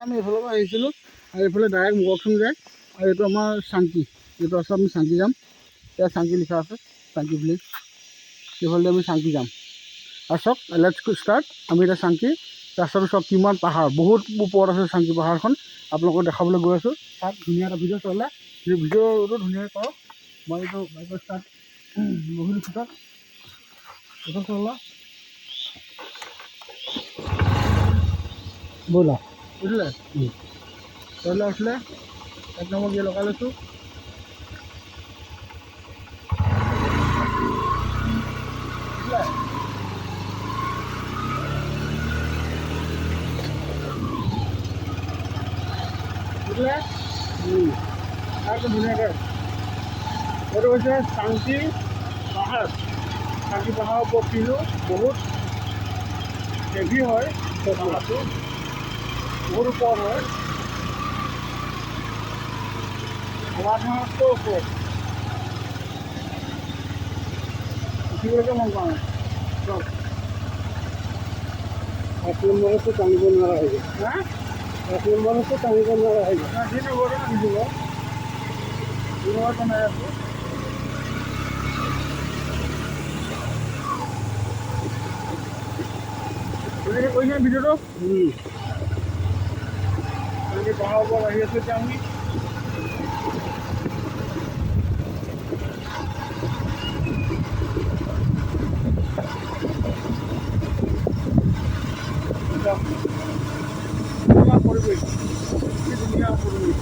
আমি এইফালৰ পৰা আহিছিলোঁ আৰু এইফালে ডাইৰেক্ট মগকচোন যায় আৰু এইটো আমাৰ চাংকি, এইটো আছে আমি চাংকি যাম। ইয়াত চাংকি লিখা আছে, চাংকি ভিলেজ। এইফালে আমি চাংকি যাম আৰু চাওক লেটছ ষ্টাৰ্ট। আমি এতিয়া চাংকি ৰাস্তাটো চাওক কিমান পাহাৰ, বহুত ওপৰত আছে চাংকি পাহাৰখন। আপোনালোকক দেখাবলৈ গৈ আছোঁ। তাত ধুনীয়া এটা ভিডিঅ' চলে, ভিডিঅ'টো ধুনীয়াকৈ কৰক। মই এইটো বাইকৰ ষ্টাৰ্ট বহিলোঁ চোতাত এইটো চলা ব'লা বুজিলে। তলে আসলে এক নম্বর গিয়ে লগাই লৈছোঁ। বুঝলে একদম ধুনীয়াকৈ এইটো হৈছে চাংকি পাহাৰ। চাংকি পাহাৰৰ ওপৰত উঠিলোঁ, বহুত হেভি হয় পাহাৰটো, বহুত ওপৰত হয়। আমাৰখনতকৈ ওপৰত উঠিবলৈকে মন কৰা নাই। চব 1 নম্বৰতো টানিব নোৱাৰা হৈ গ'ল। 1 নম্বৰতো টানিব নোৱাৰা হৈ গ'ল। যি নগৰ নিদিব বনাই আছোঁ। কৈছে ভিডিঅ'টো আমি পাহাৰৰ ওপৰত আহি আছোঁ এতিয়া আমি। ধুনীয়া পৰিৱেশ, কি ধুনীয়া পৰিৱেশ।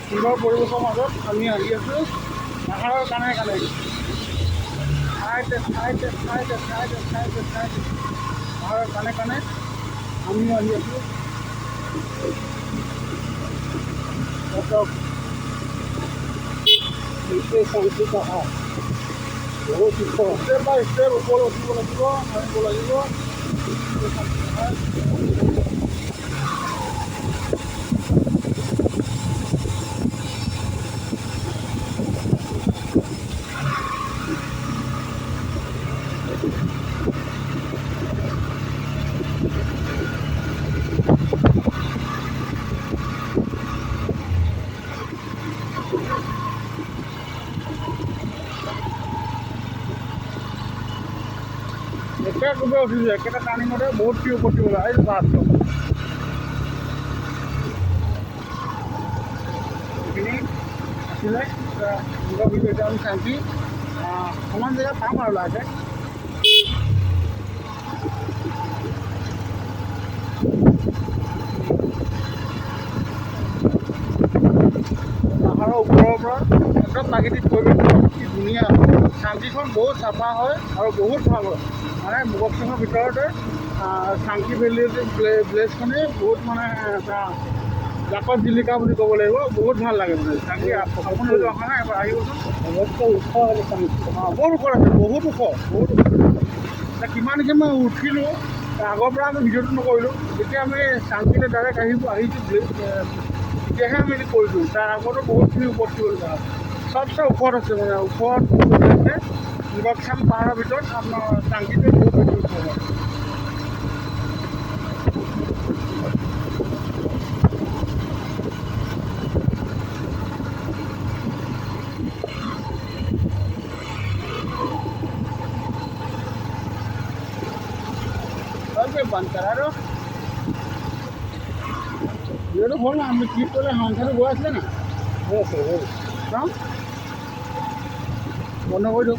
সুন্দৰ পৰিৱেশৰ মাজত আমি আহি আছোঁ পাহাৰৰ কাণে কাণে। পাহাৰৰ কাণে কাণে আমিও আহি আছোঁ। শান্তি পাহাৰ বহুত ওখ, ষ্টেপ বাই ষ্টেপ ওপৰত উঠিব লাগিব, নামিব লাগিব। একে কোবে উঠিছে, একেটা টাৰ্ণিঙতে বহুত কি ওপৰত উঠিব লাগে। এইখিনি আছিলে নিজৰ ভিডিঅ'। এতিয়া আমি চাংকি সমান জেগা পাম আৰু লাহেকৈ। পাহাৰৰ ওপৰৰ পৰা একদম প্ৰাকৃতিক পৰিৱেশটো কি ধুনীয়া। চাংকিখন বহুত চাফা হয় আৰু বহুত ভাল হয়। মানে মগকচঙৰ ভিতৰতে চাংকি ভিলেজখনেই বহুত মানে এটা জাকত জিলিকা বুলি ক'ব লাগিব। বহুত ভাল লাগে মানে চাংকি। আপোনালোকে অহা নাই, এবাৰ আহিবচোন। ওখ বৰ ওপৰত আছে, বহুত ওখ, বহুত ওখ। এতিয়া কিমানকৈ মই উঠিলোঁ আগৰ পৰা আমি ভিডিঅ'টো নকৰিলোঁ। যেতিয়া আমি চাংকিলৈ ডাইৰেক্ট আহিছোঁ তেতিয়াহে আমি কৰিছোঁ। তাৰ আগতো বহুতখিনি ওপৰত উঠিবলগীয়া হয়। চবচে ওপৰত আছে মানে ওপৰত মগকচং পাহাৰৰ ভিতৰত আপোনাৰ চাংকিটো বহুত বেছি ওখ হয়। बंद करा रो ये तो बोल ना हम क्लिक कर हम सारे गो आसले ना हो काम बंद कर दो।